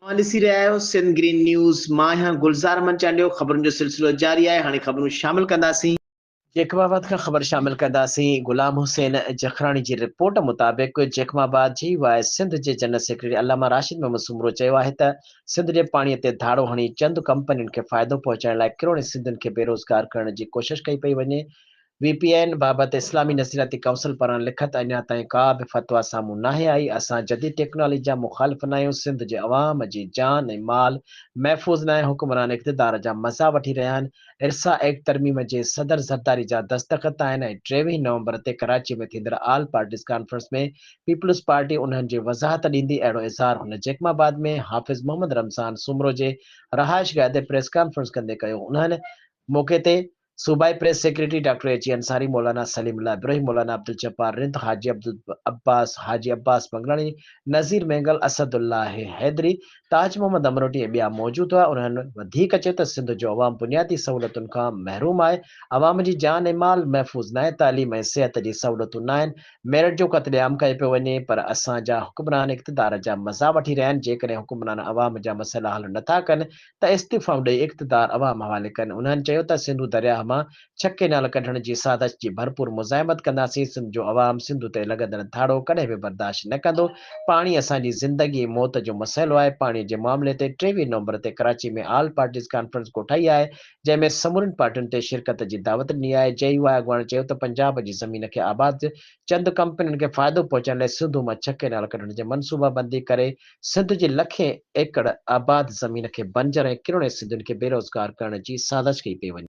ॾिसी रहिया आहियो सिंध ग्रीन न्यूज़। मां आहियां गुलज़ार मंचांडियो। ख़बरुनि जो सिलसिलो जारी आहे। हाणे ख़बरूं शामिल कंदासीं। जेकमाबाद खां ख़बर शामिल कंदासीं। गुलाम हुसैन जखराणी जी रिपोर्ट मुताबिक़ जेकमाबाद जी वाइस सिंध जे जनरल सेक्रेटरी अल्लामा राशिद मोहम्मद सुमरो चयो आहे त सिंध जे पाणीअ ते धाड़ो हणी चंद कंपनियुनि खे फ़ाइदो पहुचाइण लाइ किरोड़े सिंधियुनि खे बेरोज़गार करण जी कोशिश कई पई वञे। VPN बाबति इस्लामी नसीहती काउंसिल पारां लिखत अञा ताईं का बि फतवा साम्हूं नाहे आई। असां जदीद टेक्नोलॉजी जा मुखालिफ़ न आहियूं। सिंध जे अवाम जी जान ऐं माल महफ़ूज़ न आहे। हुक्मरान इक़्तिदार जा मज़ा वठी रहिया आहिनि। इरसा एक्ट तरमीम जे सदर ज़रदारी जा दस्तख़त आहिनि ऐं 23 नवंबर ते कराची में थींदड़ ऑल पार्टीज़ कॉन्फ्रेंस में पीपल्स पार्टी उन्हनि जी वज़ाहत ॾींदी। अहिड़ो इज़हार हुन जेकमाबाद में हाफ़िज़ मोहम्मद रमज़ान सुमरो जे रहाइशगाह ते प्रेस कॉन्फ्रेंस कंदे कयो। उन्हनि मौक़े ते सूबाई press secretary doctor H Ansari, मौलाना सलीमुल्लाह इब्राहिम, मौलाना अब्दुल जब्बार रिंद, हाजी अब्बास बंगलानी, नज़ीर मेंगल, असदुल्लाह हैदरी, ताज मोहम्मद अमरोटी ऐं ॿिया मौजूद हुआ। उन्हनि वधीक चयो त सिंध जो अवाम बुनियादी सहूलियतुनि खां महरूम आहे। अवाम जी जान ऐं माल महफ़ूज़ न आहे। तालीम ऐं सिहत जी सहूलियतूं न आहिनि। मेरठ जो क़त्लेआम कयो पियो वञे पर असांजा हुक्मरान इक़्तिदार जा मज़ा वठी रहिया आहिनि। जेकॾहिं हुक्मरान अवाम जा मसइला हल नथा कनि त इस्तीफ़ाऊं ॾेई इक़्तिदार अवाम हवाले कनि। उन्हनि चयो त सिंधु दरिया मां छह केनाल कढण जी साज़िश जी भरपूर मुज़ाहिमत कंदासीं। सिंध जो अवाम सिंधु ते लॻंदड़ धाड़ो कॾहिं बि बर्दाश्त न कंदो। पाणी असांजी ज़िंदगी ऐं मौत जो मसइलो आहे। पाणीअ जे मामले ते 23 नवंबर ते कराची में ऑल पार्टीज़ कॉन्फ्रेंस कोठाई आहे जंहिं में समूरनि पार्टियुनि ते शिरकत जी दावत ॾिनी आहे। JUI अॻुवाण चयो त पंजाब जी ज़मीन खे आबाद चंद कंपनियुनि खे फ़ाइदो पहुचाइण लाइ सिंधु मां छह केनाल कढण जी मनसूबाबंदी करे सिंध जी लखे एकड़ आबाद ज़मीन खे बंजर ऐं किरोड़े सिंधियुनि खे बेरोज़गार करण जी साज़िश कई पई वञे।